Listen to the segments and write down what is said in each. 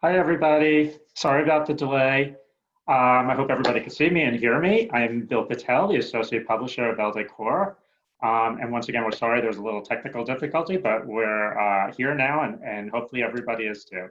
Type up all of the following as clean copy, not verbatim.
Hi, everybody. Sorry about the delay. I hope everybody can see me and hear me. I'm Bill Patel, the Associate Publisher of Elle Decor. And once again, we're sorry there's a little technical difficulty, but we're here now and hopefully everybody is too.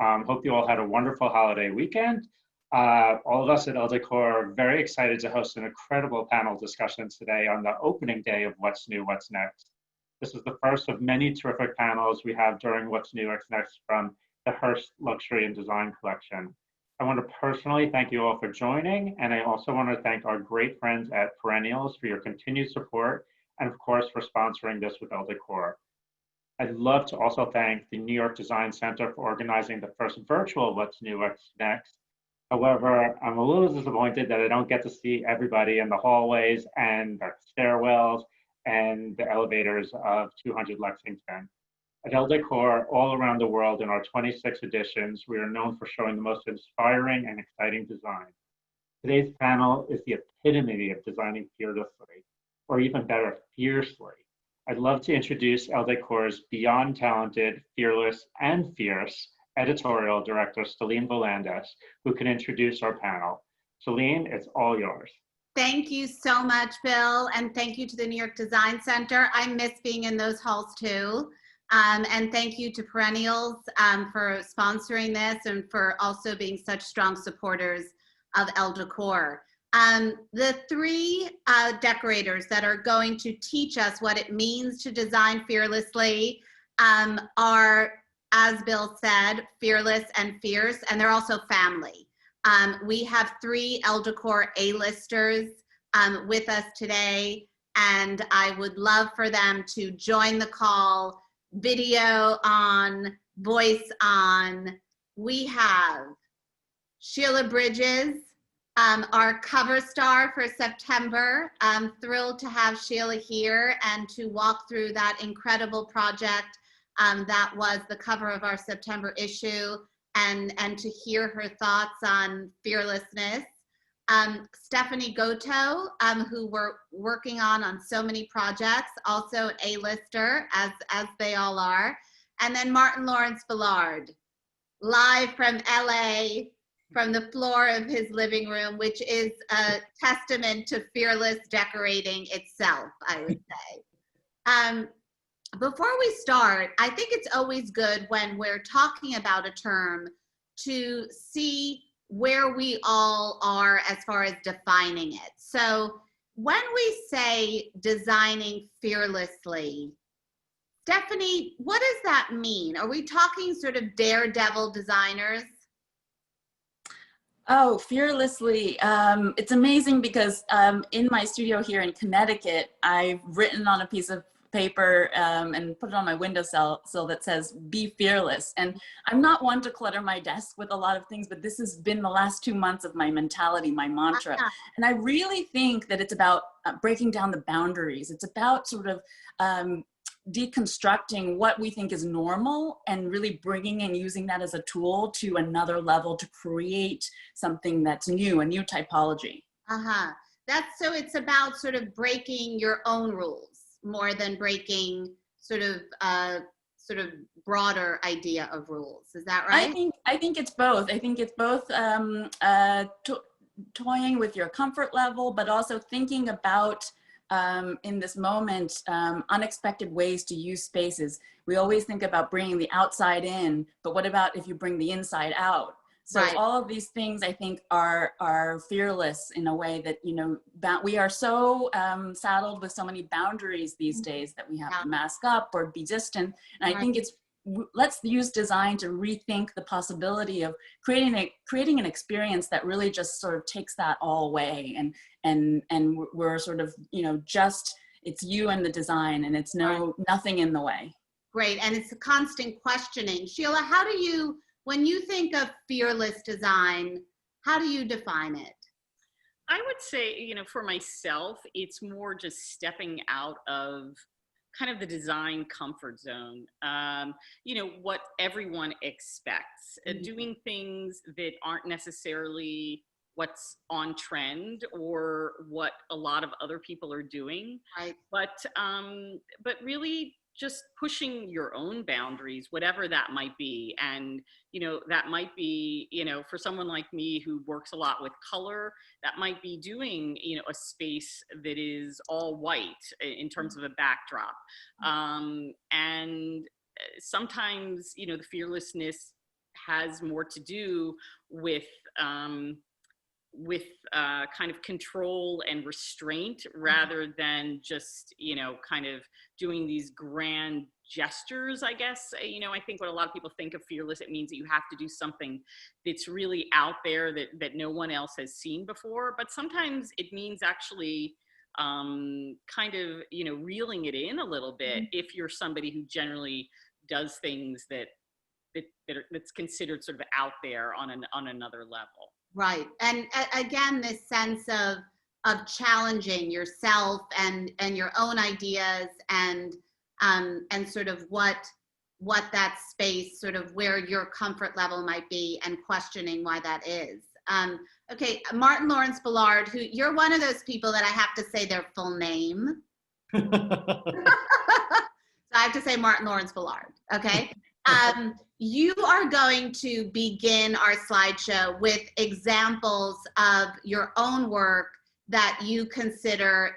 Hope you all had a wonderful holiday weekend. All of us at Elle Decor are very excited to host an incredible panel discussion today on the opening day of What's New, What's Next. This is the first of many terrific panels we have during What's New, What's Next from the Hearst Luxury and Design Collection. I want to personally thank you all for joining, and I also want to thank our great friends at Perennials for your continued support, and of course for sponsoring this with Elle Decor. I'd love to also thank the New York Design Center for organizing the first virtual What's New, What's Next. However, I'm a little disappointed that I don't get to see everybody in the hallways and the stairwells and the elevators of 200 Lexington. At Elle Decor, all around the world in our 26 editions, we are known for showing the most inspiring and exciting design. Today's panel is the epitome of designing fearlessly, or even better, fiercely. I'd love to introduce Elle Decor's beyond talented, fearless, and fierce editorial director, Stellene Volandes, who can introduce our panel. Stellene, it's all yours. Thank you so much, Bill, and thank you to the New York Design Center. I miss being in those halls too. And thank you to Perennials for sponsoring this and for also being such strong supporters of Elle Decor. The three decorators that are going to teach us what it means to design fearlessly are, as Bill said, fearless and fierce, and they're also family. We have three Elle Decor A-listers with us today, and I would love for them to join the call. Video on, voice on. We have Sheila Bridges, our cover star for September. I'm thrilled to have Sheila here and to walk through that incredible project that was the cover of our September issue and to hear her thoughts on fearlessness. Stephanie Goto, who we're working on so many projects, also an A-lister, as they all are. And then Martyn Lawrence Bullard, live from LA, from the floor of his living room, which is a testament to fearless decorating itself, I would say. Before we start, I think it's always good when we're talking about a term to see where we all are as far as defining it. So when we say designing fearlessly, Stephanie, what does that mean? Are we talking sort of daredevil designers? Oh, fearlessly. It's amazing because in my studio here in Connecticut, I've written on a piece of paper and put it on my windowsill that says, be fearless. And I'm not one to clutter my desk with a lot of things, but this has been the last 2 months of my mentality, my mantra. And I really think that it's about breaking down the boundaries. It's about sort of deconstructing what we think is normal and really bringing and using that as a tool to another level to create something that's new, a new typology. So it's about sort of breaking your own rules more than breaking sort of broader idea of rules. Is that right? I think it's both. I think it's both toying with your comfort level, but also thinking about in this moment, unexpected ways to use spaces. We always think about bringing the outside in, but what about if you bring the inside out? So right. All of these things I think are fearless in a way that, you know, we are so saddled with so many boundaries these days that we have to mask up or be distant. And I think let's use design to rethink the possibility of creating an experience that really just sort of takes that all away and we're sort of, you know, just it's you and the design and it's nothing in the way. Great, and it's a constant questioning. Sheila, how do you, when you think of fearless design, how do you define it? I would say, you know, for myself, it's more just stepping out of kind of the design comfort zone, you know, what everyone expects, doing things that aren't necessarily what's on trend or what a lot of other people are doing, right. But really just pushing your own boundaries, whatever that might be. And, that might be, for someone like me who works a lot with color, that might be doing, a space that is all white in terms of a backdrop. And sometimes, the fearlessness has more to do with kind of control and restraint rather than just, kind of doing these grand gestures, I guess. I think when a lot of people think of fearless, it means that you have to do something that's really out there that no one else has seen before. But sometimes it means actually kind of, reeling it in a little bit if you're somebody who generally does things that's considered sort of out there on another level. Right. And again, this sense of challenging yourself and your own ideas and sort of what that space, sort of where your comfort level might be, and questioning why that is. Okay, Martyn Lawrence Bullard, who you're one of those people that I have to say their full name. So I have to say Martyn Lawrence Bullard, okay? You are going to begin our slideshow with examples of your own work that you consider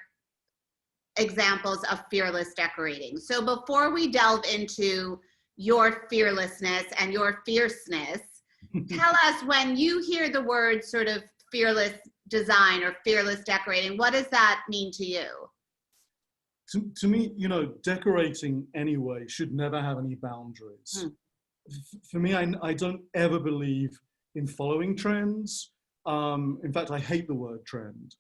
examples of fearless decorating. So before we delve into your fearlessness and your fierceness, tell us, when you hear the word sort of fearless design or fearless decorating, what does that mean to you? To me, decorating anyway should never have any boundaries. For me, I don't ever believe in following trends. In fact, I hate the word trend.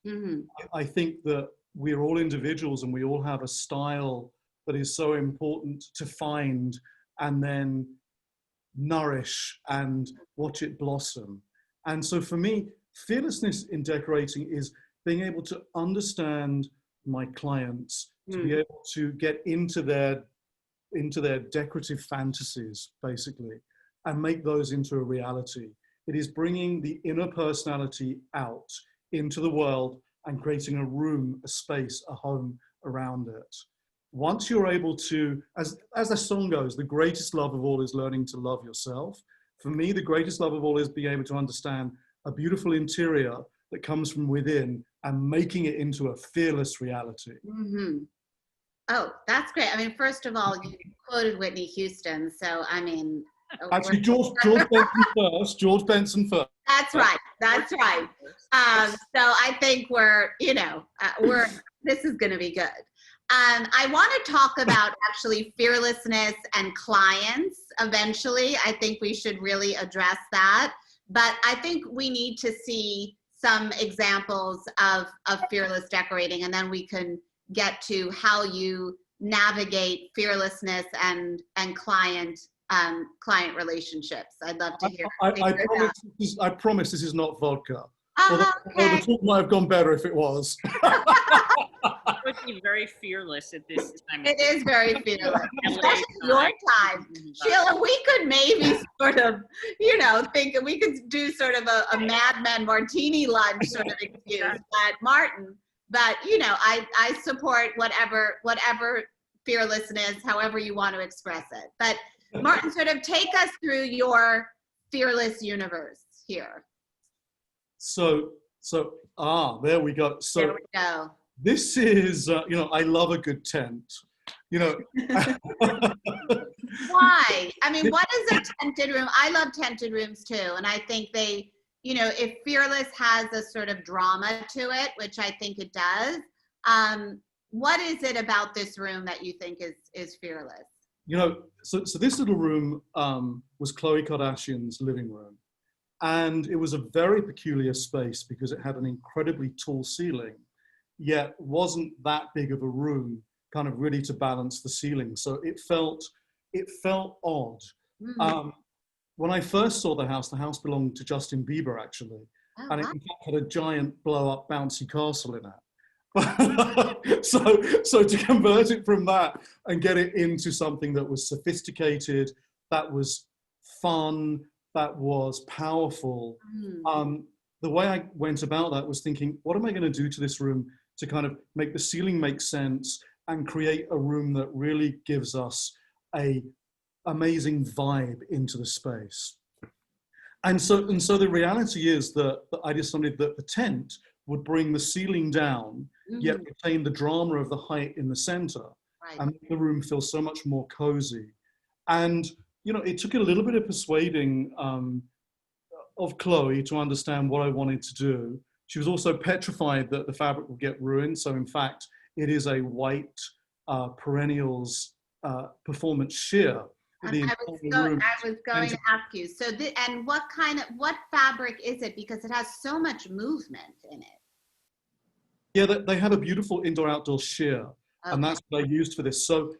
I think that we're all individuals and we all have a style that is so important to find and then nourish and watch it blossom. And so for me, fearlessness in decorating is being able to understand my clients, to be able to get into their decorative fantasies, basically, and make those into a reality. It is bringing the inner personality out into the world and creating a room, a space, a home around it. Once you're able to, as the song goes, the greatest love of all is learning to love yourself. For me, the greatest love of all is being able to understand a beautiful interior that comes from within and making it into a fearless reality. Oh, that's great. I mean, first of all, you quoted Whitney Houston, so I mean, actually, George Benson first. George Benson first. That's right. That's right. So I think this is going to be good. I want to talk about actually fearlessness and clients eventually. I think we should really address that. But I think we need to see some examples of fearless decorating, and then we can get to how you navigate fearlessness and client relationships. I'd love to hear. I promise this is not vodka. Okay. Although the talk might have gone better if it was. It would be very fearless at this time. It is very fearless, especially your time. Sheila, we could maybe sort of, think we could do sort of a Mad Men martini lunch sort of excuse. But Martyn, I support whatever fearlessness, however you want to express it. But Martyn, sort of take us through your fearless universe here. So there we go. So there we go. This is, I love a good tent. Why? I mean, what is a tented room? I love tented rooms too. And I think they, if fearless has a sort of drama to it, which I think it does, what is it about this room that you think is fearless? So this little room was Khloe Kardashian's living room. And it was a very peculiar space because it had an incredibly tall ceiling, yet wasn't that big of a room kind of really to balance the ceiling. So it felt odd. When I first saw the house belonged to Justin Bieber, actually. Oh, and it wow. in fact had a giant blow-up bouncy castle in it. So to convert it from that and get it into something that was sophisticated, that was fun, that was powerful. The way I went about that was thinking, what am I going to do to this room to kind of make the ceiling make sense and create a room that really gives us a amazing vibe into the space. And so the reality is that I decided that the tent would bring the ceiling down, yet retain the drama of the height in the center, and make the room feel so much more cozy. And, you know, it took a little bit of persuading of Chloe to understand what I wanted to do. She was also petrified that the fabric would get ruined. So in fact, it is a white Perennials performance sheer. I was going to ask you. So, and what fabric is it? Because it has so much movement in it. Yeah, they have a beautiful indoor-outdoor sheer, and that's what I used for this. So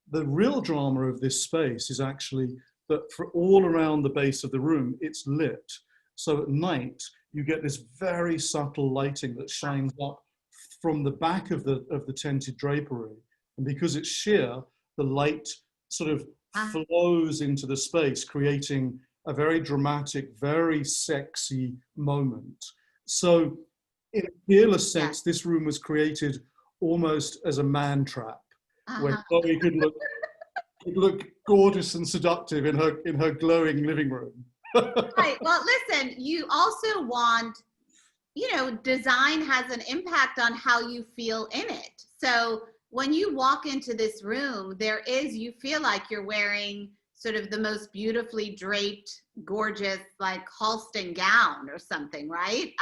the real drama of this space is actually that for all around the base of the room, it's lit. So at night, you get this very subtle lighting that shines up from the back of the tented drapery. And because it's sheer, the light sort of flows into the space, creating a very dramatic, very sexy moment. So in a fearless sense, this room was created almost as a man trap, where Chloe could look gorgeous and seductive in her glowing living room. Right. Well, listen, you also want, you know, design has an impact on how you feel in it. So when you walk into this room, you feel like you're wearing sort of the most beautifully draped, gorgeous, like Halston gown or something, right?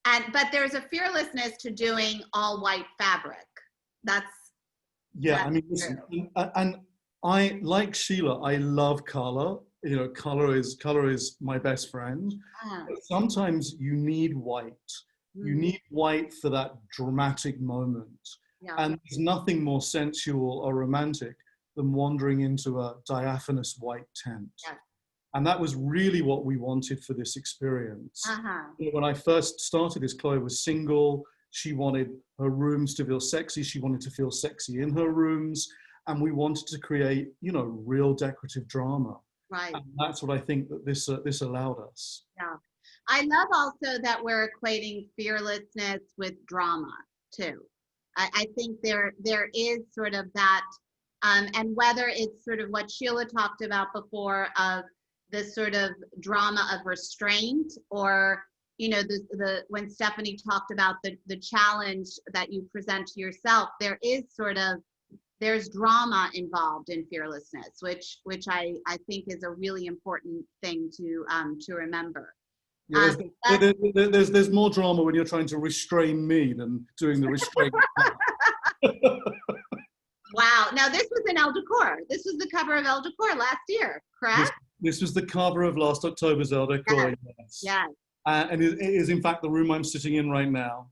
But there's a fearlessness to doing all white fabric. I mean, listen, and I, like Sheila, I love color. You know, color is my best friend. But sometimes you need white. You need white for that dramatic moment. Yeah. And there's nothing more sensual or romantic than wandering into a diaphanous white tent. Yeah. And that was really what we wanted for this experience. You know, when I first started this, Chloe was single. She wanted her rooms to feel sexy. She wanted to feel sexy in her rooms. And we wanted to create, you know, real decorative drama. Right. And that's what I think that this allowed us. Yeah. I love also that we're equating fearlessness with drama too. I think there is sort of that, and whether it's sort of what Sheila talked about before of the sort of drama of restraint, or, you know, when Stephanie talked about the challenge that you present to yourself, there's drama involved in fearlessness, which I think is a really important thing to remember. Yeah, there's more drama when you're trying to restrain me than doing the restraint. Wow. Now this was in Elle Decor. This was the cover of Elle Decor last year, correct? This was the cover of last October's Elle Decor. Yes. Yes. And it is in fact the room I'm sitting in right now.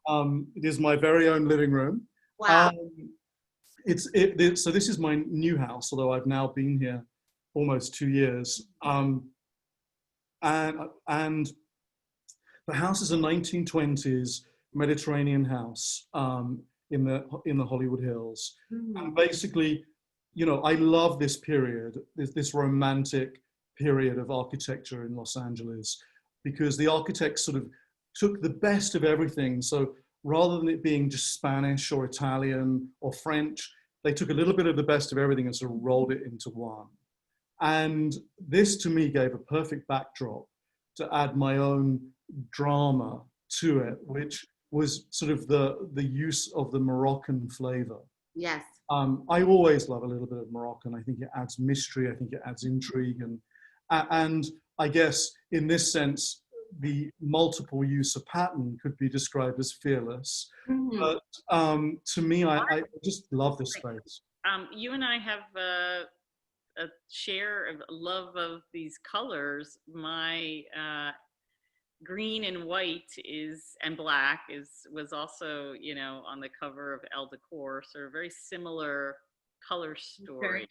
It is my very own living room. Wow. So this is my new house, although I've now been here almost 2 years. And the house is a 1920s Mediterranean house in the Hollywood Hills. And basically, you know, I love this period, this romantic period of architecture in Los Angeles, because the architects sort of took the best of everything. So rather than it being just Spanish or Italian or French, they took a little bit of the best of everything and sort of rolled it into one. And this to me gave a perfect backdrop to add my own drama to it, which was sort of the use of the Moroccan flavor. Yes. I always love a little bit of Moroccan. I think it adds mystery. I think it adds intrigue. And I guess in this sense, the multiple use of pattern could be described as fearless. But to me, I just love this space. You and I have a share of love of these colors. My green and white and black was also, you know, on the cover of Elle Decor, so a very similar color story.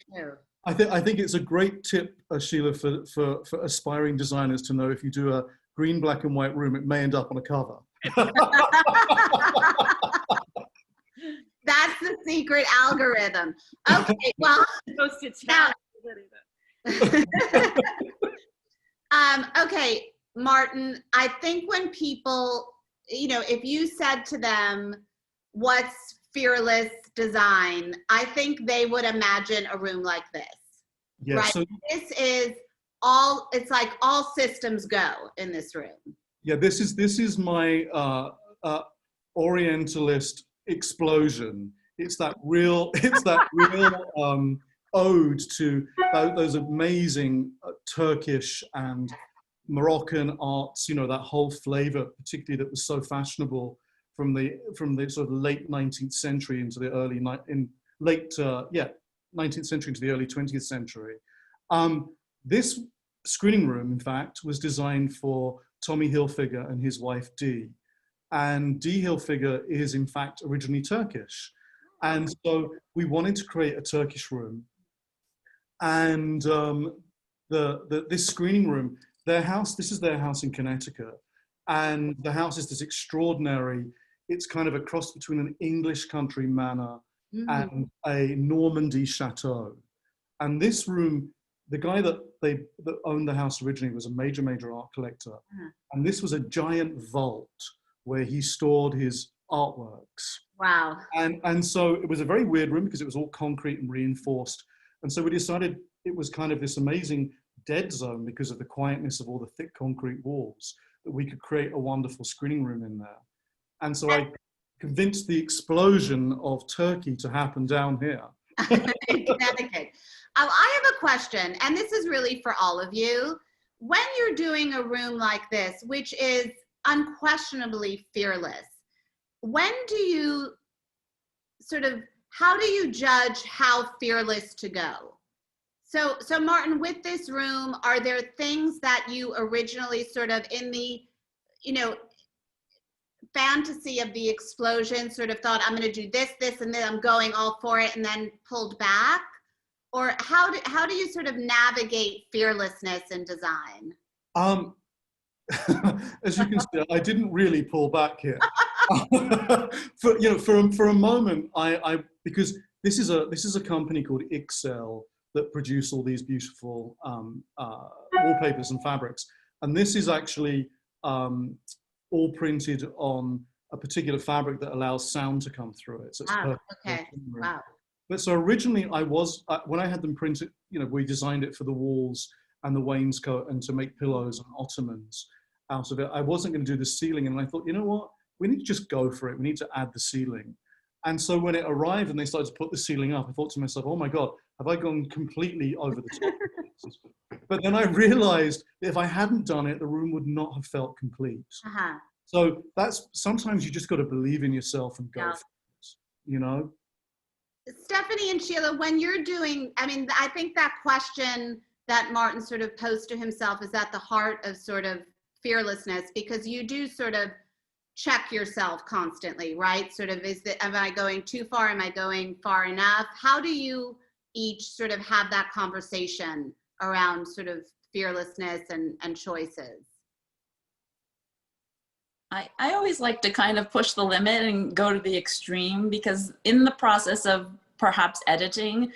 I think it's a great tip, Sheila, for aspiring designers to know if you do a green, black and white room, it may end up on a cover. That's the secret algorithm. Okay, well, okay, Martyn, I think when people, you know, if you said to them, what's fearless design, I think they would imagine a room like this. Yeah, right? so This is all, it's like all systems go in this room. yeah, this is my Orientalist explosion. It's that real ode to those amazing Turkish and Moroccan arts. You know, that whole flavor, particularly that was so fashionable from the sort of late 19th century into the early 19th century into the early 20th century. This screening room, in fact, was designed for Tommy Hilfiger and his wife Dee. And Dee Hilfiger is, in fact, originally Turkish. And so we wanted to create a Turkish room. And this screening room, this is their house in Connecticut. And the house is this extraordinary, it's kind of a cross between an English country manor and a Normandy chateau. And this room, the guy that owned the house originally was a major art collector. And this was a giant vault where he stored his artworks. Wow. And so it was a very weird room because it was all concrete and reinforced. And so we decided it was kind of this amazing dead zone because of the quietness of all the thick concrete walls, that we could create a wonderful screening room in there. And so I convinced the explosion of Turkey to happen down here. In Connecticut. I have a question, and this is really for all of you. When you're doing a room like this, which is unquestionably fearless, when do you how do you judge how fearless to go? So Martyn, with this room, are there things that you originally sort of in the, fantasy of the explosion sort of thought, I'm going to do this, and then I'm going all for it, and then pulled back? Or how do you sort of navigate fearlessness in design? As you can see, I didn't really pull back here. For a moment, because this is a company called Elle that produce all these beautiful wallpapers and fabrics, and this is actually all printed on a particular fabric that allows sound to come through it. So it's okay. Wow. But so originally when I had them printed, we designed it for the walls and the wainscot and to make pillows and ottomans out of it. I wasn't going to do the ceiling, and I thought, you know what? We need to just go for it. We need to add the ceiling. And so when it arrived and they started to put the ceiling up, I thought to myself, oh my God, have I gone completely over the top? But then I realized that if I hadn't done it, the room would not have felt complete. So sometimes you just got to believe in yourself and go for it, Stephanie and Sheila, when you're doing, I think that question that Martyn sort of posed to himself is at the heart of sort of fearlessness, because you do sort of check yourself constantly, right? Sort of, am I going too far? Am I going far enough? How do you each sort of have that conversation around sort of fearlessness and choices? I always like to kind of push the limit and go to the extreme, because in the process of perhaps editing,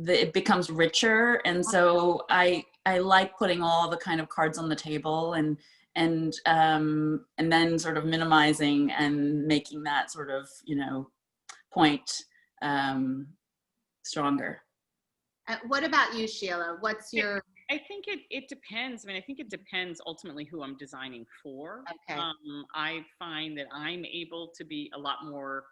it becomes richer. And so I like putting all the kind of cards on the table and then sort of minimizing and making that sort of, point stronger. What about you, Sheila? What's your... I think it depends. I think it depends ultimately who I'm designing for. Okay. I find that I'm able to be a lot more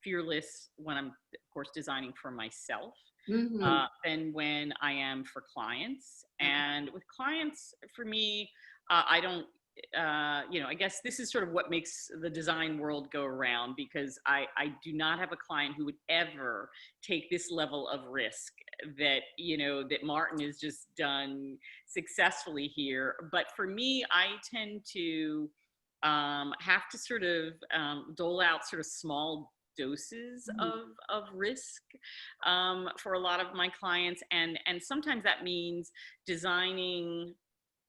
fearless when I'm, of course, designing for myself than when I am for clients. And with clients, for me, I don't, I guess this is sort of what makes the design world go around, because I do not have a client who would ever take this level of risk that, that Martyn has just done successfully here. But for me, I tend to have to sort of dole out sort of small doses of risk for a lot of my clients. And sometimes that means designing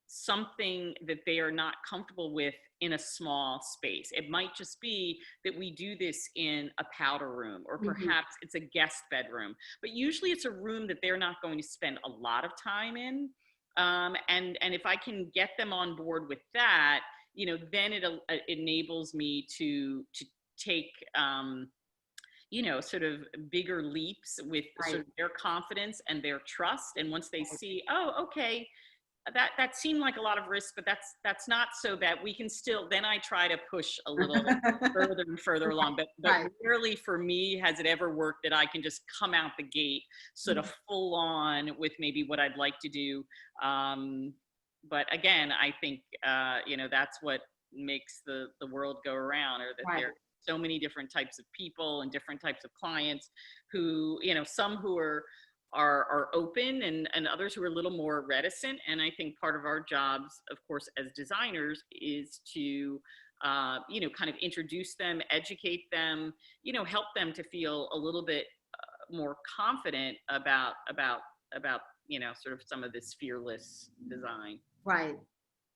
something that they are not comfortable with in a small space. It might just be that we do this in a powder room, or perhaps it's a guest bedroom, but usually it's a room that they're not going to spend a lot of time in. And if I can get them on board with that, then it enables me to take you know, sort of bigger leaps with sort of their confidence and their trust. And once they see, oh, okay, that seemed like a lot of risk, but that's not so bad. We can still, then I try to push a little further and further along. But rarely for me has it ever worked that I can just come out the gate sort of full on with maybe what I'd like to do. But again, I think, you know, that's what makes the world go around, or that there are so many different types of people and different types of clients who, you know, some who are open and others who are a little more reticent. And I think part of our jobs, of course, as designers is to, you know, kind of introduce them, educate them, you know, help them to feel a little bit more confident about, you know, sort of some of this fearless design. Right.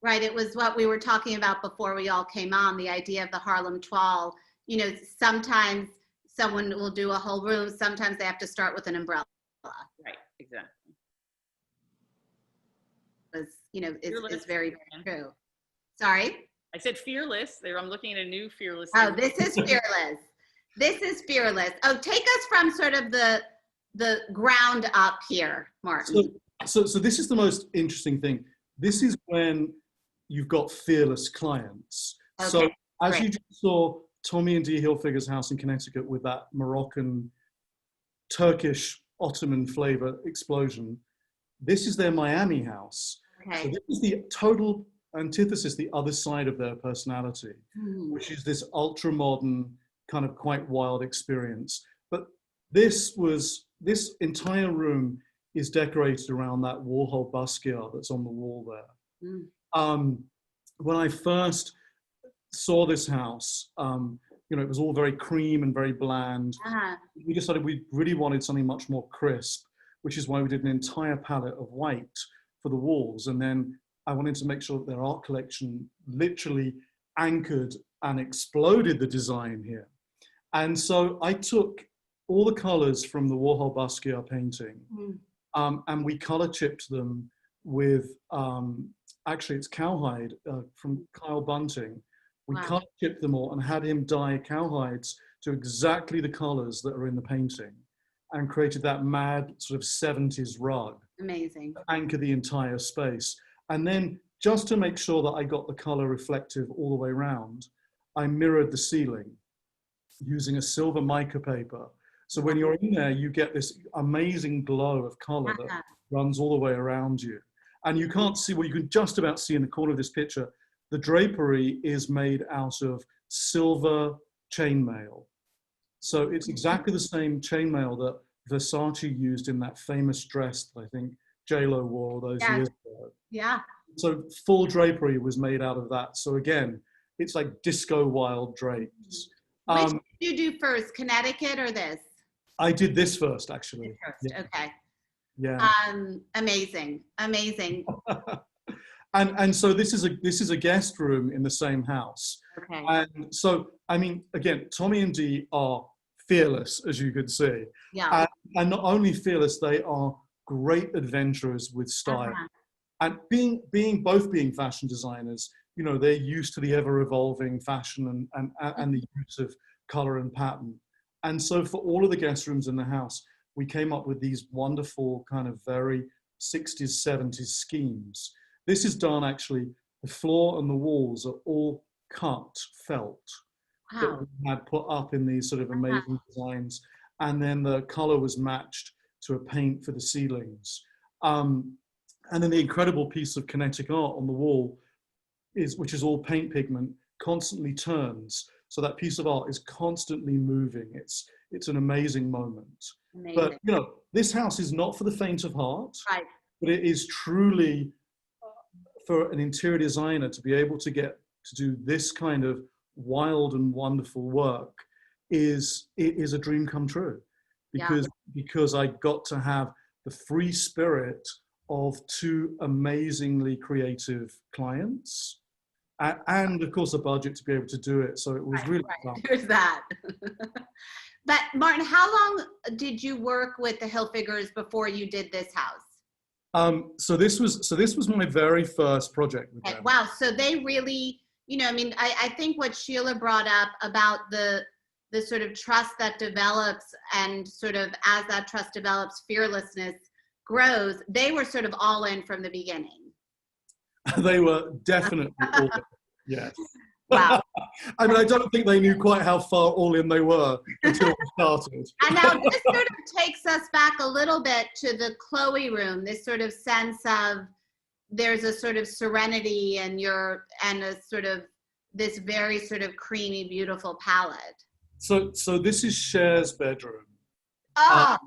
Right. It was what we were talking about before we all came on, the idea of the Harlem Toile. You know, sometimes someone will do a whole room. Sometimes they have to start with an umbrella. Right. Exactly. You know, it's very, very true. Sorry? I said fearless. There, I'm looking at a new fearless. Oh, this is fearless. This is fearless. Oh, take us from sort of the ground up here, Martyn. So this is the most interesting thing. This is when you've got fearless clients. Okay, so as you just saw Tommy and Dee Hilfiger's house in Connecticut with that Moroccan, Turkish, Ottoman flavor explosion, this is their Miami house. Okay. So this is the total antithesis, the other side of their personality, which is this ultra modern, kind of quite wild experience. But this entire room is decorated around that Warhol Basquiat that's on the wall there. When I first saw this house, you know, it was all very cream and very bland. We decided we really wanted something much more crisp, which is why we did an entire palette of white for the walls. And then I wanted to make sure that their art collection literally anchored and exploded the design here. And so I took all the colors from the Warhol Basquiat painting, and we color chipped them with, actually it's cowhide from Kyle Bunting. We color chipped them all and had him dye cowhides to exactly the colors that are in the painting, and created that mad sort of 70s rug. Amazing. To anchor the entire space. And then just to make sure that I got the color reflective all the way around, I mirrored the ceiling using a silver mica paper. So when you're in there, you get this amazing glow of color that runs all the way around you. And you can't see, well, you can just about see in the corner of this picture, the drapery is made out of silver chainmail. So it's exactly the same chainmail that Versace used in that famous dress that I think J-Lo wore all those years ago. Yeah. So full drapery was made out of that. So again, it's like disco wild drapes. Which did you do first, Connecticut or this? I did this first, actually. First. Yeah. Okay. Yeah. Amazing, amazing. And so this is a guest room in the same house. Okay. And so, I mean, again, Tommy and Dee are fearless, as you could see. Yeah. And not only fearless, they are great adventurers with style. And being both fashion designers, you know, they're used to the ever-evolving fashion and the use of color and pattern. And so for all of the guest rooms in the house, we came up with these wonderful kind of very 60s, 70s schemes. This is done actually, the floor and the walls are all cut felt that we had put up in these sort of amazing designs. And then the color was matched to a paint for the ceilings. And then the incredible piece of kinetic art on the wall, which is all paint pigment, constantly turns. So that piece of art is constantly moving. It's an amazing moment. Amazing. But you know, this house is not for the faint of heart. Right. But it is truly for an interior designer to be able to get to do this kind of wild and wonderful work is a dream come true. Because I got to have the free spirit of two amazingly creative clients, and of course a budget to be able to do it. So it was really fun. There's that. But Martyn, how long did you work with the Hilfigers before you did this house? So this was my very first project with them. Wow. So they really, you know, I mean, I think what Sheila brought up about the the sort of trust that develops, and sort of as that trust develops, fearlessness grows. They were sort of all in from the beginning. They were definitely all in, yes. Wow. I mean, I don't think they knew quite how far all in they were until we started. And now this sort of takes us back a little bit to the Chloe room, this sort of sense of there's a sort of serenity and a sort of this very sort of creamy, beautiful palette. So this is Cher's bedroom. Oh,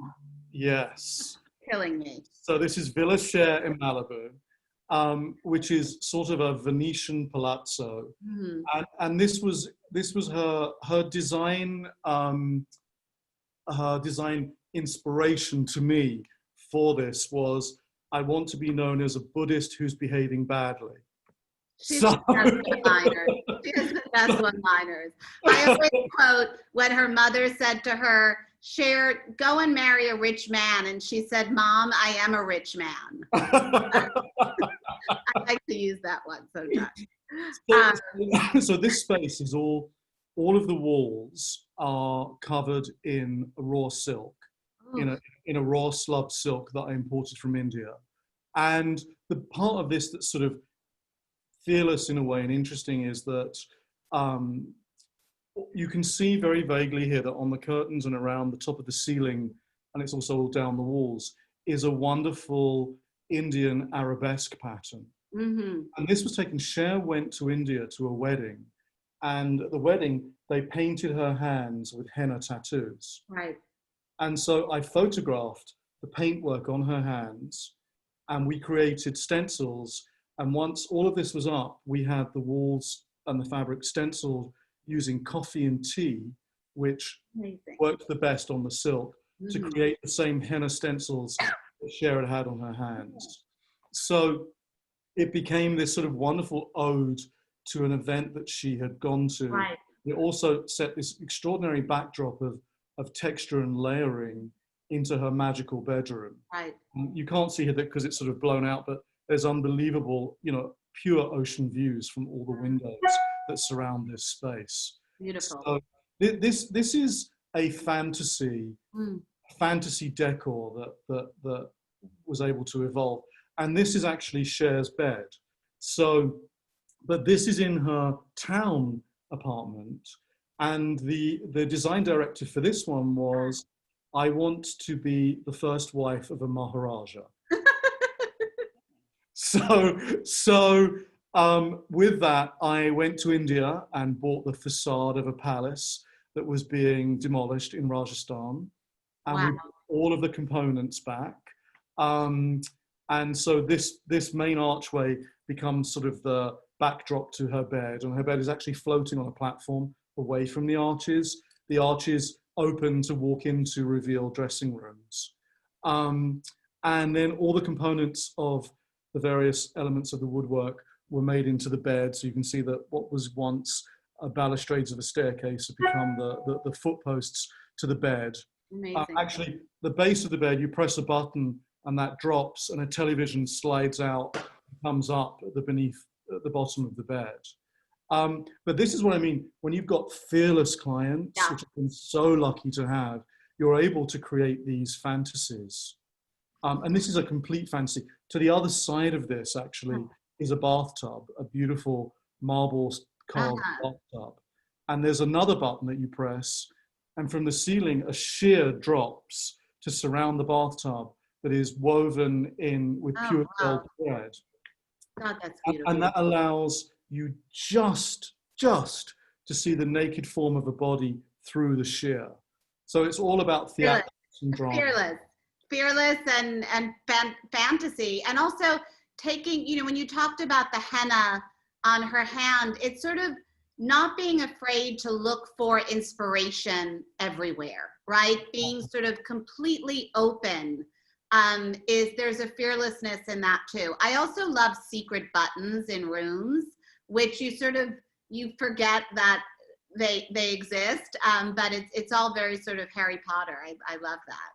Yes. killing me. So this is Villa Cher in Malibu, which is sort of a Venetian palazzo, and this was her design inspiration to me for this was, I want to be known as a Buddhist who's behaving badly. She's the best one-liners. She has the best one-liners. I always quote when her mother said to her, Cher, go and marry a rich man. And she said, Mom, I am a rich man. I like to use that one sometimes. So this space is all of the walls are covered in raw silk, in a raw slub silk that I imported from India. And the part of this that's sort of fearless in a way and interesting is that you can see very vaguely here that on the curtains and around the top of the ceiling, and it's also all down the walls, is a wonderful Indian arabesque pattern. And this was taken, Cher went to India to a wedding, and at the wedding, they painted her hands with henna tattoos. Right. And so I photographed the paintwork on her hands, and we created stencils. And once all of this was up, we had the walls and the fabric stenciled using coffee and tea, which worked the best on the silk, to create the same henna stencils that Cher had on her hands. So it became this sort of wonderful ode to an event that she had gone to. Right. It also set this extraordinary backdrop of texture and layering into her magical bedroom. Right. You can't see it because it's sort of blown out, but there's unbelievable, pure ocean views from all the windows that surround this space. Beautiful. So this is a fantasy decor that was able to evolve. And this is actually Cher's bed. So, but this is in her town apartment. And the design directive for this one was, I want to be the first wife of a Maharaja. So with that, I went to India and bought the facade of a palace that was being demolished in Rajasthan. And we put all of the components back. And so this main archway becomes sort of the backdrop to her bed. And her bed is actually floating on a platform away from the arches. The arches open to walk into reveal dressing rooms. And then all the components of the various elements of the woodwork were made into the bed. So you can see that what was once balustrades of a staircase have become the footposts to the bed. Amazing. Actually, the base of the bed, you press a button and that drops and a television slides out, comes up at the bottom of the bed. But this is what I mean, when you've got fearless clients, which I've been so lucky to have, you're able to create these fantasies. And this is a complete fantasy. To the other side of this, actually, is a bathtub, a beautiful marble carved bathtub. And there's another button that you press, and from the ceiling, a sheer drops to surround the bathtub that is woven in with pure gold thread. God, that's beautiful. And that allows you just to see the naked form of a body through the sheer. So it's all about theatrics and drama. Fearless and fantasy. And also taking, when you talked about the henna on her hand, it's sort of not being afraid to look for inspiration everywhere, right? Being sort of completely open. There's a fearlessness in that too. I also love secret buttons in rooms, which you forget that they exist, but it's all very sort of Harry Potter. I love that.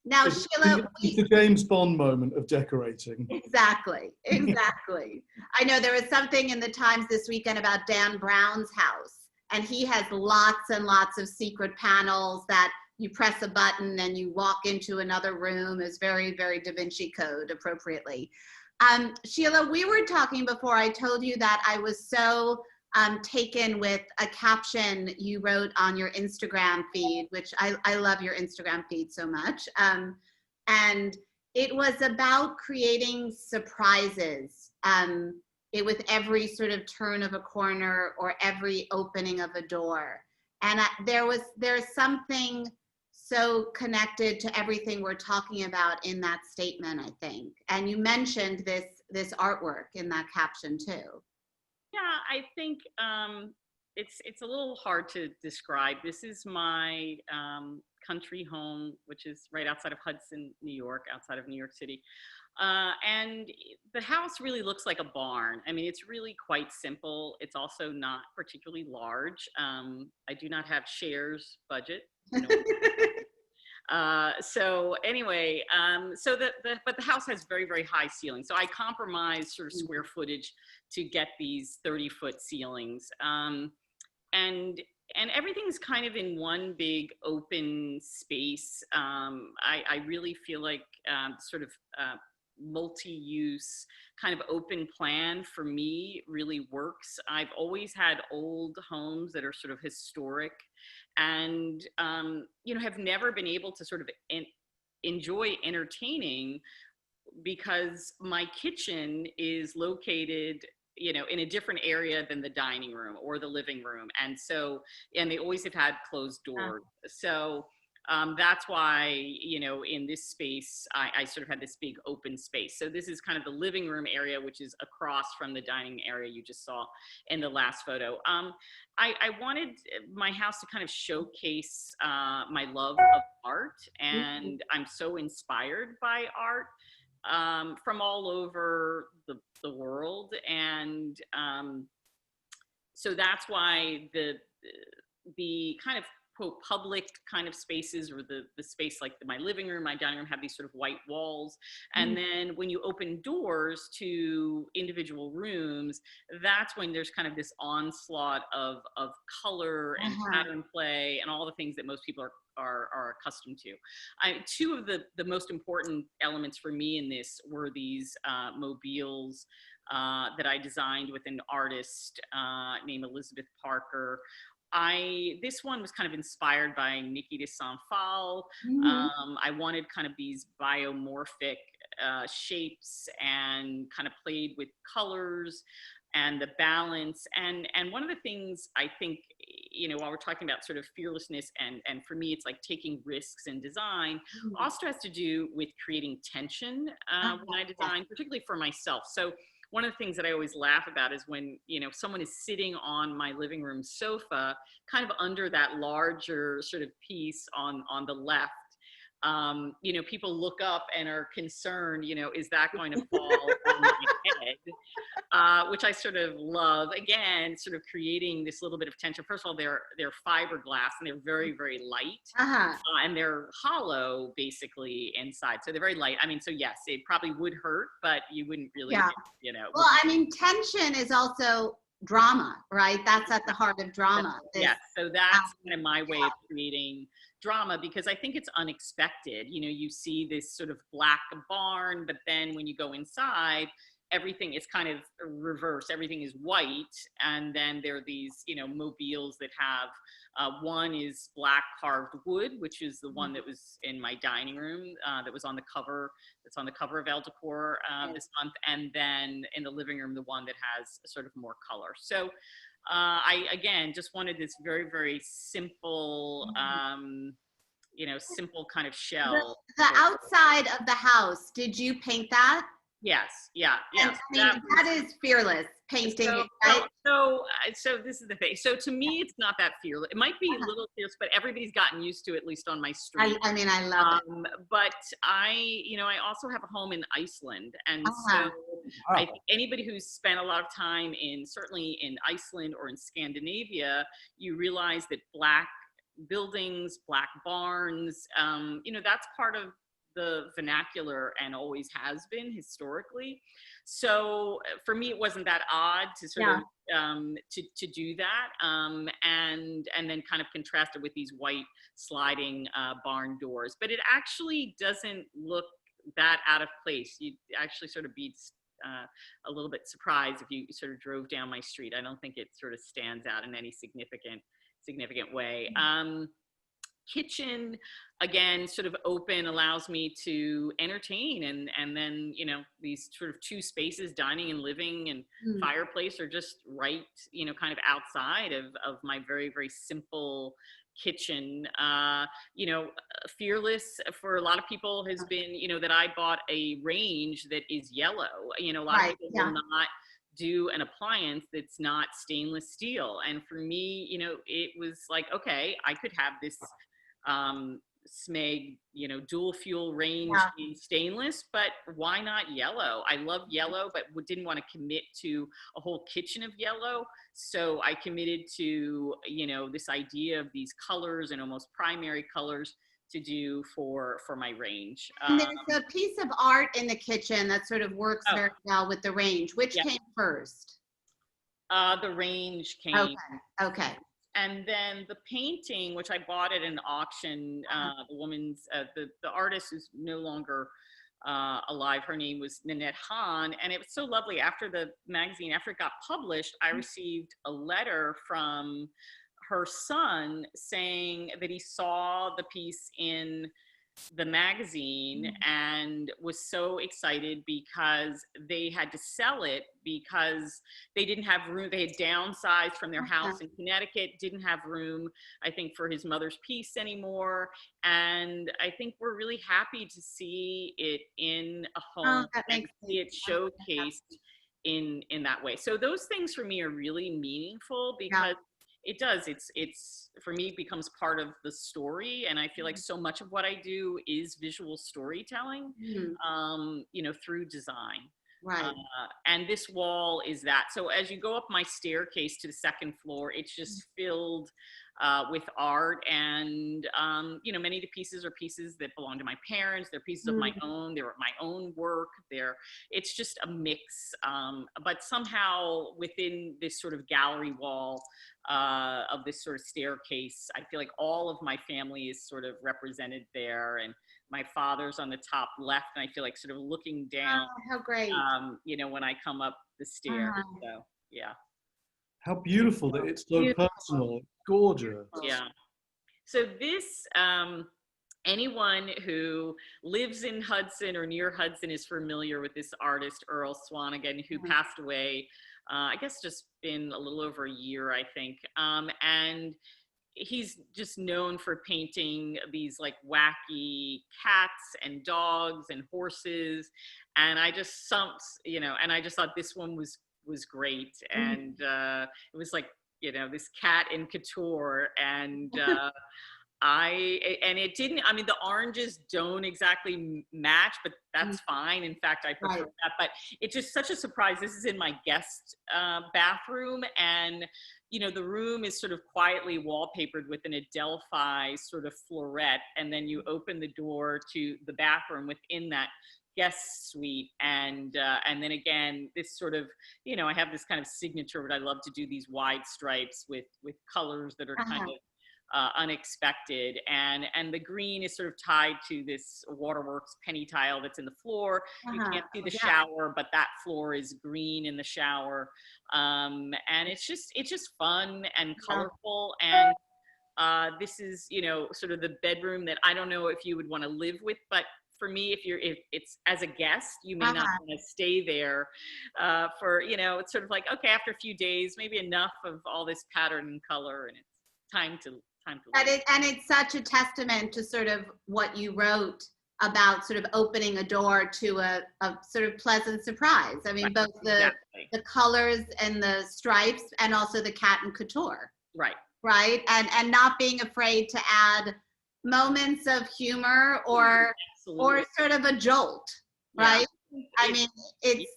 Now, Sheila, it's the James Bond moment of decorating. Exactly. I know there was something in the Times this weekend about Dan Brown's house, and he has lots and lots of secret panels that you press a button and you walk into another room. Is very, very Da Vinci Code appropriately. Sheila, we were talking before. I told you that I was so taken with a caption you wrote on your Instagram feed, which I love your Instagram feed so much. And it was about creating surprises with every sort of turn of a corner or every opening of a door. And there's something so connected to everything we're talking about in that statement, I think. And you mentioned this artwork in that caption too. Yeah, I think it's a little hard to describe. This is my country home, which is right outside of Hudson, New York, outside of New York City. And the house really looks like a barn. I mean, it's really quite simple. It's also not particularly large. I do not have shares budget. So anyway, but the house has very, very high ceilings. So I compromised sort of square footage to get these 30-foot ceilings. And everything's kind of in one big open space. I really feel like sort of multi-use kind of open plan for me really works. I've always had old homes that are sort of historic and, have never been able to sort of enjoy entertaining because my kitchen is located in a different area than the dining room or the living room. And they always have had closed doors. So that's why, in this space, I sort of had this big open space. So this is kind of the living room area, which is across from the dining area you just saw in the last photo. I wanted my house to kind of showcase my love of art, and I'm so inspired by art from all over the world. And so that's why the kind of quote public kind of spaces, or the space like my living room, my dining room, have these sort of white walls. And then when you open doors to individual rooms, that's when there's kind of this onslaught of color and pattern play and all the things that most people are accustomed to. Two of the most important elements for me in this were these mobiles that I designed with an artist named Elizabeth Parker. This one was kind of inspired by Niki de Saint-Phal. I wanted kind of these biomorphic shapes and kind of played with colors and the balance. And one of the things I think, while we're talking about sort of fearlessness, and for me, it's like taking risks in design, also has to do with creating tension when I design, particularly for myself. So one of the things that I always laugh about is when, someone is sitting on my living room sofa, kind of under that larger sort of piece on the left, people look up and are concerned, is that going to fall on my head? Which I sort of love. Again, sort of creating this little bit of tension. First of all, they're fiberglass and they're very, very light. And they're hollow basically inside. So they're very light. I mean, so yes, it probably would hurt, but you wouldn't really, Well, I mean, tension is also drama, right? That's at the heart of drama. Yes, so that's kind of my way of creating drama, because I think it's unexpected. You see this sort of black barn, but then when you go inside, everything is kind of reversed. Everything is white. And then there are these, mobiles that have, one is black carved wood, which is the one that was in my dining room, that was on the cover, that's on the cover of Elle Decor this month. And then in the living room, the one that has sort of more color. So I, again, just wanted this very, very simple, simple kind of shell. The outside of the house, did you paint that? Yes, yeah. And, I mean, that is fearless painting, right? So this is the thing. So to me, it's not that fearless. It might be a little fierce, but everybody's gotten used to it, at least on my street. I mean, I love it. But I also have a home in Iceland, and so I think anybody who's spent a lot of time certainly in Iceland or in Scandinavia, you realize that black buildings, black barns, that's part of the vernacular and always has been historically. So for me, it wasn't that odd to sort of to do that, and then kind of contrast it with these white sliding barn doors. But it actually doesn't look that out of place. You'd actually sort of be a little bit surprised if you sort of drove down my street. I don't think it sort of stands out in any significant way. Kitchen, again, sort of open, allows me to entertain, and then, you know, these sort of two spaces, dining and living and fireplace, are just right, you know, kind of outside of my very, very simple kitchen. You know, fearless for a lot of people has been, you know, that I bought a range that is yellow. You know, a lot of people will not do an appliance that's not stainless steel. And for me, you know, it was like, okay, I could have this SMEG, you know, dual fuel range in stainless, but why not yellow? I love yellow, but didn't want to commit to a whole kitchen of yellow. So I committed to, you know, this idea of these colors and almost primary colors to do for my range. And there's a piece of art in the kitchen that sort of works very well with the range. Which came first? The range came. Okay. And then the painting, which I bought at an auction, the woman's, the artist who's no longer alive, her name was Nanette Hahn, and it was so lovely. After the magazine, after it got published, I received a letter from her son saying that he saw the piece in the magazine and was so excited because they had to sell it because they didn't have room. They had downsized from their house in Connecticut, didn't have room, I think, for his mother's piece anymore. And I think we're really happy to see it in a home and see it showcased in that way. So those things for me are really meaningful because it does. It's for me, it becomes part of the story. And I feel like so much of what I do is visual storytelling, you know, through design. Right. And this wall is that. So as you go up my staircase to the second floor, it's just filled with art. And, you know, many of the pieces are pieces that belong to my parents. They're pieces of my own. They're my own work. It's just a mix. But somehow within this sort of gallery wall of this sort of staircase, I feel like all of my family is sort of represented there. And my father's on the top left, and I feel like sort of looking down. Oh, how great. You know, when I come up the stairs. So, yeah. How beautiful that it's so personal. Gorgeous. Yeah. So this, anyone who lives in Hudson or near Hudson is familiar with this artist, Earl Swanigan, who passed away, I guess just been a little over a year, I think. And he's just known for painting these like wacky cats and dogs and horses. And I just you know, and I just thought this one was great. And it was like, you know, this cat in couture, and and it didn't, I mean, the oranges don't exactly match, but that's fine. In fact, I prefer that, but it's just such a surprise. This is in my guest bathroom, and, you know, the room is sort of quietly wallpapered with an Adelphi sort of floret, and then you open the door to the bathroom within that guest suite, and then again, this sort of, you know, I have this kind of signature, but I love to do these wide stripes with colors that are kind of unexpected, and the green is sort of tied to this Waterworks penny tile that's in the floor. You can't see the shower, but that floor is green in the shower, and it's just fun and colorful. And this is, you know, sort of the bedroom that I don't know if you would want to live with, but for me, if it's as a guest, you may not want to stay there for, you know, it's sort of like, okay, after a few days, maybe enough of all this pattern and color, and it's time to leave. And it's such a testament to sort of what you wrote about sort of opening a door to a sort of pleasant surprise. I mean, both the colors and the stripes, and also the cat and couture. Right. And not being afraid to add moments of humor or sort of a jolt, right? I mean, it's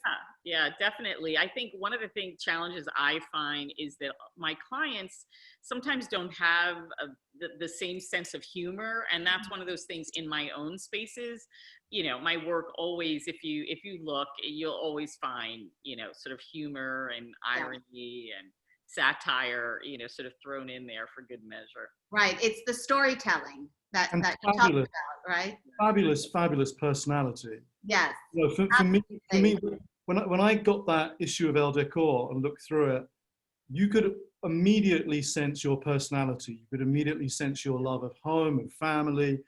Yeah, definitely. I think one of the challenges I find is that my clients sometimes don't have the same sense of humor, and that's one of those things in my own spaces. You know, my work always, if you look, you'll always find, you know, sort of humor and irony and satire, you know, sort of thrown in there for good measure. Right. It's the storytelling that And you're talking about, right? Fabulous personality. Yes. You know, for me, when I got that issue of Elle Decor and looked through it, you could immediately sense your personality. You could immediately sense your love of home and family.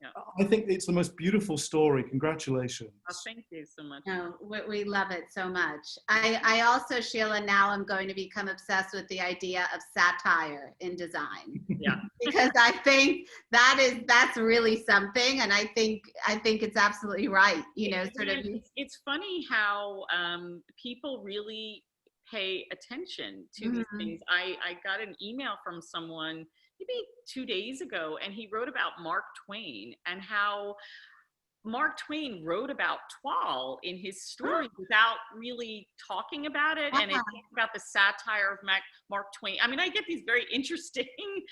Yeah. I think it's the most beautiful story. Congratulations. Oh, thank you so much. No, we love it so much. I also, Sheila, now I'm going to become obsessed with the idea of satire in design. Yeah. Because I think that's really something, and I think it's absolutely right. You know, sort of. It's funny how people really pay attention to these things. I got an email from someone maybe 2 days ago, and he wrote about Mark Twain and how Mark Twain wrote about Toile in his story without really talking about it, and it talked about the satire of Mark Twain. I mean, I get these very interesting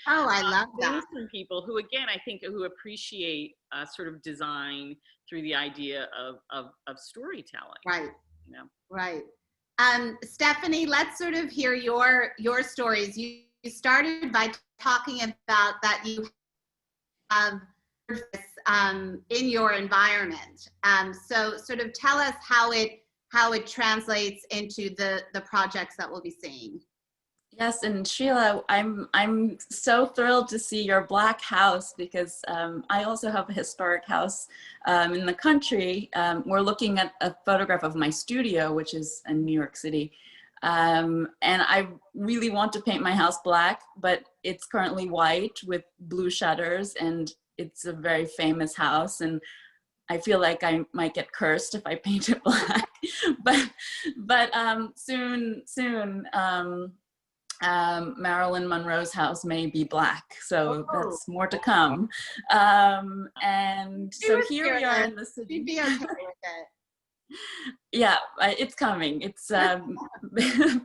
I love things that. from people who, again, I think who appreciate sort of design through the idea of storytelling. Right. You know? Right. Stephanie, let's sort of hear your stories. You started by talking about that you have this in your environment. So sort of tell us how it translates into the projects that we'll be seeing. Yes, and Sheila, I'm so thrilled to see your Black house, because I also have a historic house in the country. We're looking at a photograph of my studio, which is in New York City. And I really want to paint my house black, but it's currently white with blue shutters, and it's a very famous house, and I feel like I might get cursed if I paint it black. but soon, Marilyn Monroe's house may be black, so that's more to come. And so here we are in the city. She'd be okay with it. Yeah, it's coming. It's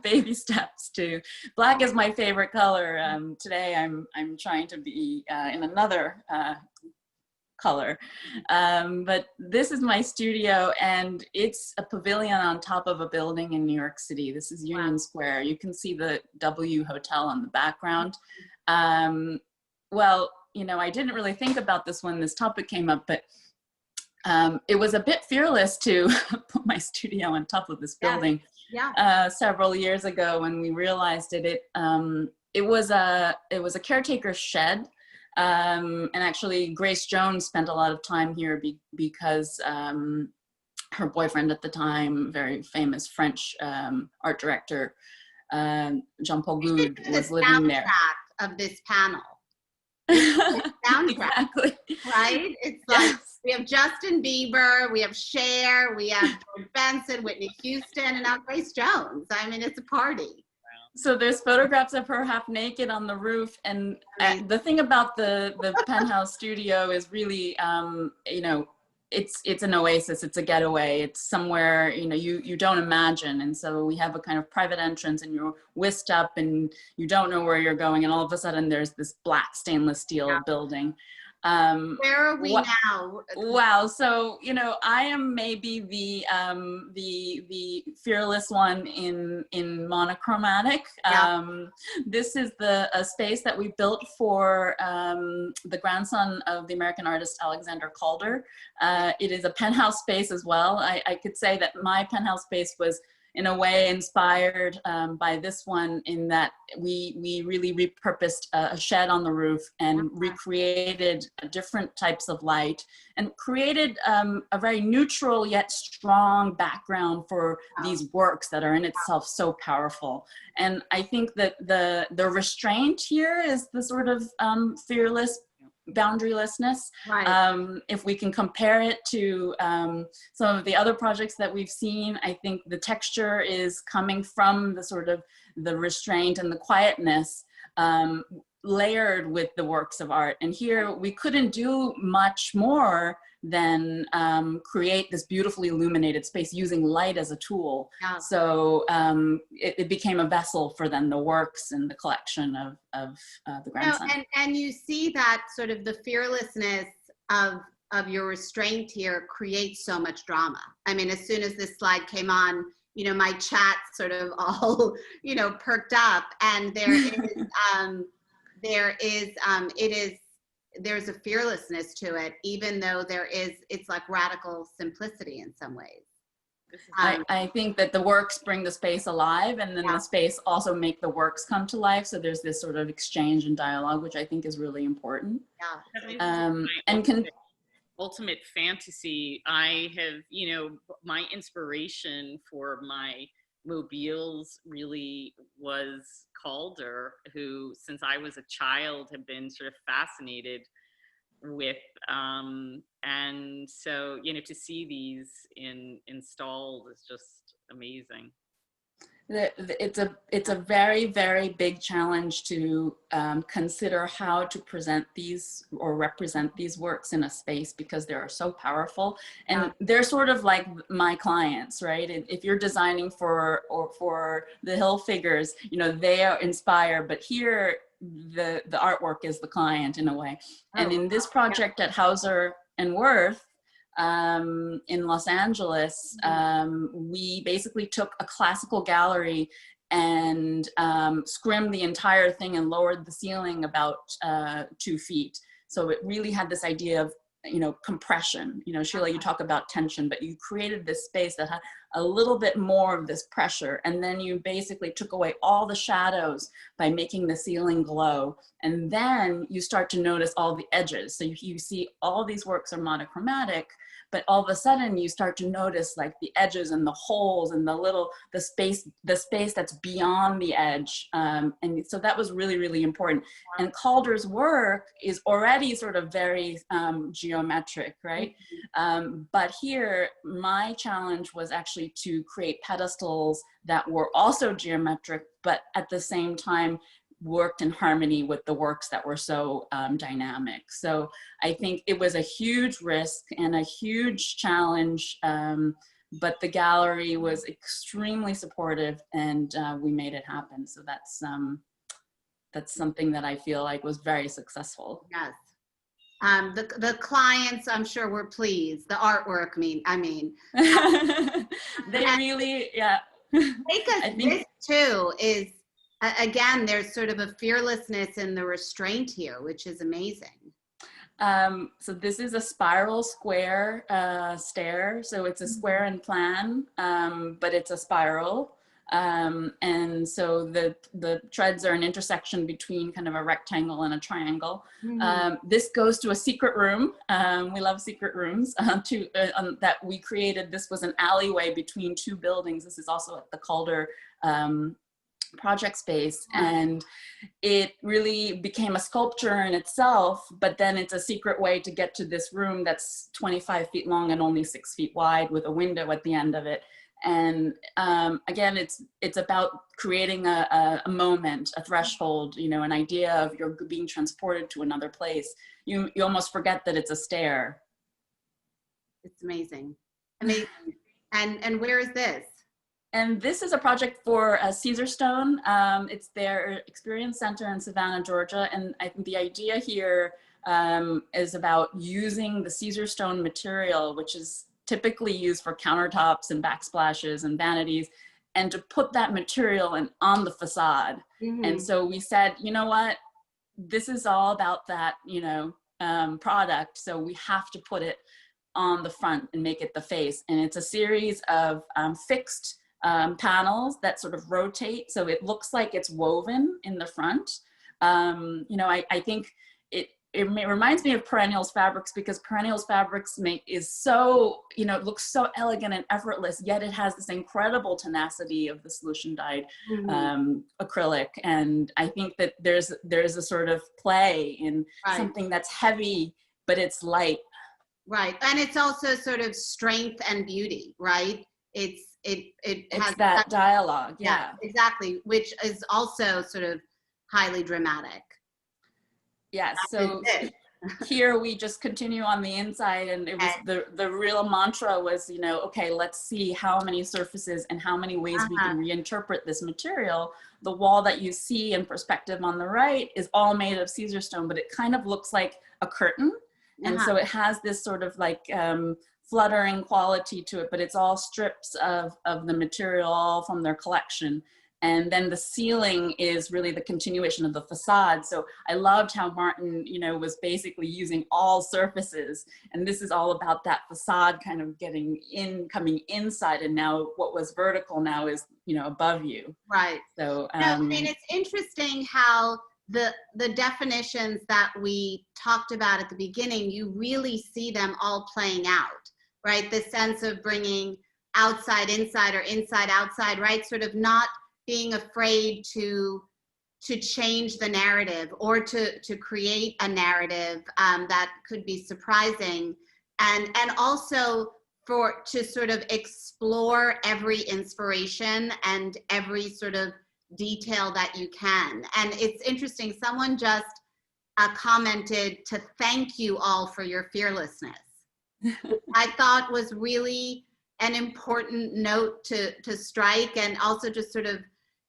baby steps too. Black is my favorite color. Today I'm trying to be in another color. But this is my studio, and it's a pavilion on top of a building in New York City. This is Union Square. You can see the W Hotel in the background. Well, you know, I didn't really think about this when this topic came up, but it was a bit fearless to put my studio on top of this building several years ago when we realized it. It was a caretaker's shed. And actually, Grace Jones spent a lot of time here because her boyfriend at the time, very famous French art director, Jean-Paul Goude, was living there. Of this panel. Soundtrack, exactly. Right? It's like we have Justin Bieber, we have Cher, we have George Benson, Whitney Houston, and now Grace Jones. I mean, it's a party. So there's photographs of her half naked on the roof, and the thing about the penthouse studio is really, you know, it's an oasis, it's a getaway, it's somewhere, you know, you don't imagine. And so we have a kind of private entrance, and you're whisked up and you don't know where you're going, and all of a sudden there's this black stainless steel building. Where are we now? Wow. So, you know, I am maybe the fearless one in monochromatic. This is a space that we built for the grandson of the American artist Alexander Calder. It is a penthouse space as well. I could say that my penthouse space was in a way inspired by this one, in that we really repurposed a shed on the roof and recreated different types of light and created a very neutral yet strong background for these works that are in itself so powerful. And I think that the restraint here is the sort of fearless boundarylessness. Right. If we can compare it to some of the other projects that we've seen, I think the texture is coming from the sort of the restraint and the quietness. layered with the works of art. And here we couldn't do much more than create this beautifully illuminated space using light as a tool. Yeah. So it became a vessel for then the works and the collection of the Grand Center. And you see that sort of the fearlessness of your restraint here creates so much drama. I mean, as soon as this slide came on, you know, my chat sort of all, you know, perked up, and there's a fearlessness to it, even though it's like radical simplicity in some ways. I think that the works bring the space alive, and then Yeah. the space also make the works come to life. So there's this sort of exchange and dialogue, which I think is really important. Yeah. And ultimate fantasy. I have, you know, my inspiration for my mobiles really was Calder, who, since I was a child, have been sort of fascinated with, and so, you know, to see these installed is just amazing. It's a very, very big challenge to consider how to present these or represent these works in a space, because they are so powerful, and they're sort of like my clients, right? If you're designing for the Hill figures, you know, they are inspired, but here the artwork is the client in a way. And in this project at Hauser and Wirth, in Los Angeles, we basically took a classical gallery and scrimmed the entire thing and lowered the ceiling about 2 feet. So it really had this idea of, you know, compression. You know, Sheila, you talk about tension, but you created this space that had a little bit more of this pressure. And then you basically took away all the shadows by making the ceiling glow. And then you start to notice all the edges. So you see all these works are monochromatic, but all of a sudden you start to notice like the edges and the holes and the space that's beyond the edge. And so that was really, really important. And Calder's work is already sort of very geometric, right? But here, my challenge was actually to create pedestals that were also geometric, but at the same time worked in harmony with the works that were so dynamic. So I think it was a huge risk and a huge challenge, but the gallery was extremely supportive, and we made it happen. So that's something that I feel like was very successful. Yes. The clients, I'm sure, were pleased. The artwork, I mean. They really, yeah. Because this too is, again, there's sort of a fearlessness in the restraint here, which is amazing. So this is a spiral square stair. So it's a square in plan, but it's a spiral. And so the treads are an intersection between kind of a rectangle and a triangle. This goes to a secret room. We love secret rooms that we created. This was an alleyway between 2 buildings. This is also at the Calder project space, and it really became a sculpture in itself, but then it's a secret way to get to this room that's 25 feet long and only 6 feet wide with a window at the end of it. And again, it's about creating a moment, a threshold, you know, an idea of you're being transported to another place. You almost forget that it's a stair. It's amazing. Amazing. And where is this? And this is a project for Caesarstone. It's their experience center in Savannah, Georgia. And I think the idea here is about using the Caesarstone material, which is typically used for countertops and backsplashes and vanities, and to put that material on the facade. And so we said, you know what, this is all about that, you know, product. So we have to put it on the front and make it the face. And it's a series of fixed panels that sort of rotate. So it looks like it's woven in the front. You know, I think it reminds me of Perennials Fabrics, because Perennials Fabrics is so, you know, it looks so elegant and effortless, yet it has this incredible tenacity of the solution dyed acrylic. And I think that there's a sort of play in something that's heavy, but it's light. Right, and it's also sort of strength and beauty, right? It has that dialogue, yeah. Exactly, which is also sort of highly dramatic. Yes, so here we just continue on the inside, and it was the real mantra was, you know, okay, let's see how many surfaces and how many ways we can reinterpret this material. The wall that you see in perspective on the right is all made of Caesar stone, but it kind of looks like a curtain. And so it has this sort of like fluttering quality to it, but it's all strips of the material all from their collection. And then the ceiling is really the continuation of the facade. So I loved how Martyn, you know, was basically using all surfaces. And this is all about that facade kind of getting in, coming inside. And now what was vertical now is, you know, above you. Right. So, no, and it's interesting how the definitions that we talked about at the beginning, you really see them all playing out, right? The sense of bringing outside, inside, or inside, outside, right? Sort of not being afraid to change the narrative or to create a narrative that could be surprising, and also to sort of explore every inspiration and every sort of detail that you can. And it's interesting, someone just commented to thank you all for your fearlessness. I thought was really an important note to strike, and also just sort of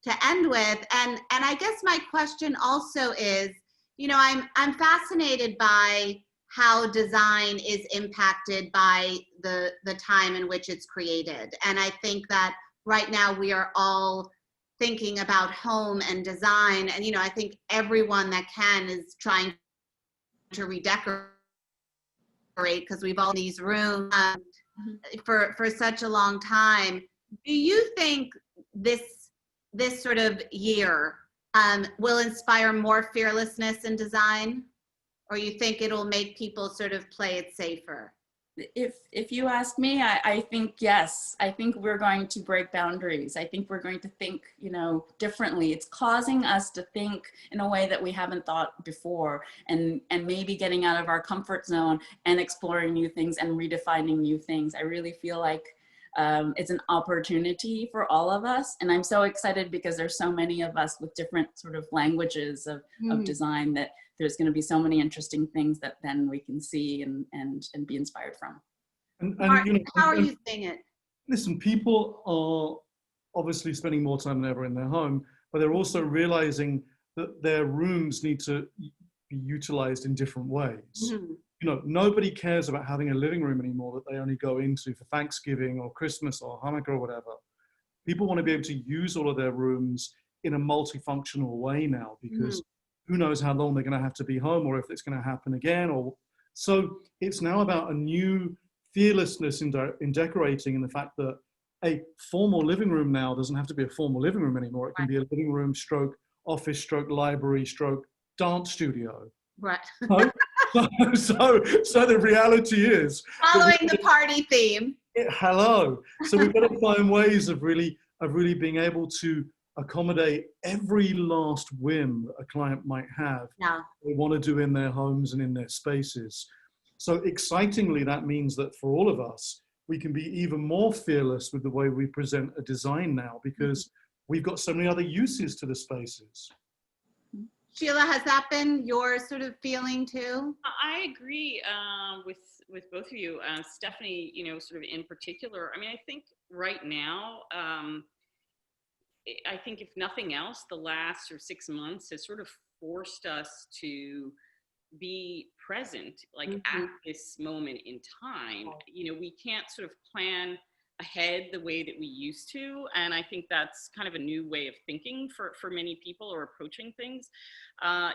to end with. And I guess my question also is, you know, I'm fascinated by how design is impacted by the time in which it's created. And I think that right now we are all thinking about home and design, and, you know, I think everyone that can is trying to redecorate, because we've all in these rooms for such a long time. Do you think this sort of year will inspire more fearlessness in design, or you think it'll make people sort of play it safer? If you ask me, I think yes. I think we're going to break boundaries. I think we're going to think, you know, differently. It's causing us to think in a way that we haven't thought before, and maybe getting out of our comfort zone and exploring new things and redefining new things. I really feel like it's an opportunity for all of us. And I'm so excited because there's so many of us with different sort of languages of design, that there's going to be so many interesting things that then we can see and be inspired from. And Martyn, you know, how are you seeing it? Listen, people are obviously spending more time than ever in their home, but they're also realizing that their rooms need to be utilized in different ways. You know, nobody cares about having a living room anymore that they only go into for Thanksgiving or Christmas or Hanukkah or whatever. People want to be able to use all of their rooms in a multifunctional way now, because who knows how long they're going to have to be home, or if it's going to happen again. Or so it's now about a new fearlessness in decorating, and the fact that a formal living room now doesn't have to be a formal living room anymore. It can be a living room stroke office stroke library stroke dance studio. Right. So the reality is Following the party theme. Hello. So we've got to find ways of really being able to accommodate every last whim that a client might have. Yeah. They want to do in their homes and in their spaces. So excitingly, that means that for all of us, we can be even more fearless with the way we present a design now, because we've got so many other uses to the spaces. Sheila, has that been your sort of feeling too? I agree with both of you. Stephanie, you know, sort of in particular, I mean, I think right now, I think if nothing else, the last 6 months has sort of forced us to be present, like at this moment in time. You know, we can't sort of plan ahead the way that we used to, and I think that's kind of a new way of thinking for many people, or approaching things.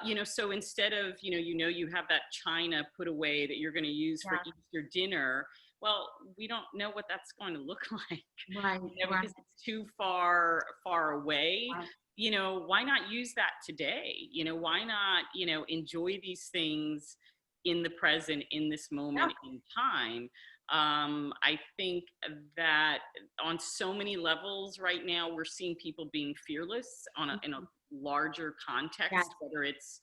You know, so instead of you have that china put away that you're going to use for Easter dinner. Well, we don't know what that's going to look like, right? You know, because it's too far away. Right. You know, why not use that today? You know, why not, you know, enjoy these things in the present, in this moment in time? I think that on so many levels right now, we're seeing people being fearless in a larger context, whether it's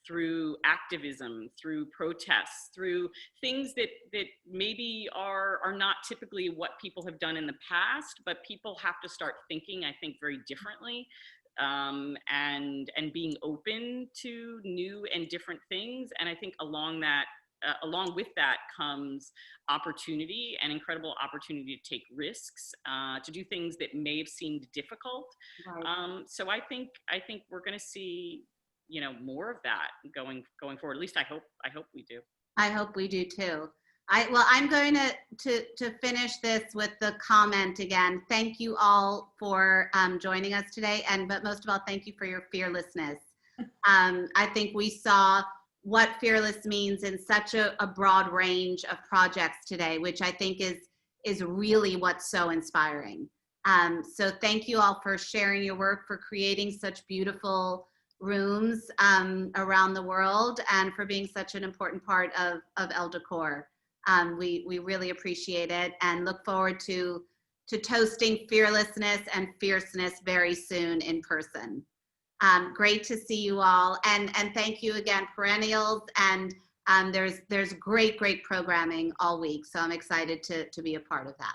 through activism, through protests, through things that maybe are not typically what people have done in the past, but people have to start thinking, I think, very differently. and being open to new and different things. And I think along with that comes opportunity, and incredible opportunity to take risks, to do things that may have seemed difficult. Right. So I think we're going to see, more of that going forward. At least I hope we do. I hope we do too. I'm going to finish this with the comment again. Thank you all for joining us today, but most of all, thank you for your fearlessness. I think we saw what fearless means in such a broad range of projects today, which I think is really what's so inspiring. So thank you all for sharing your work, for creating such beautiful rooms around the world, and for being such an important part of Elle Decor. We really appreciate it, and look forward to toasting fearlessness and fierceness very soon in person. Great to see you all, and thank you again, Perennials, and there's great programming all week, so I'm excited to be a part of that.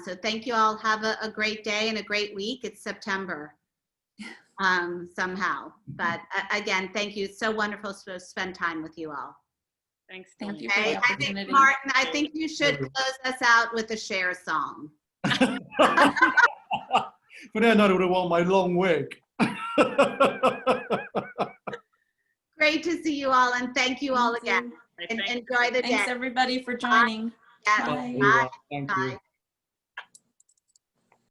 So thank you all. Have a great day and a great week. It's September somehow, but again, thank you. So wonderful to spend time with you all. Thanks. Thank you Okay, for the I think, opportunity. Martyn, I think you should close us out with a Cher song. But then I would have worn my long wig. Great to see you all, and thank you all again. And enjoy the day. Thanks everybody for joining. Yes. Bye. Bye. Thank Bye. you.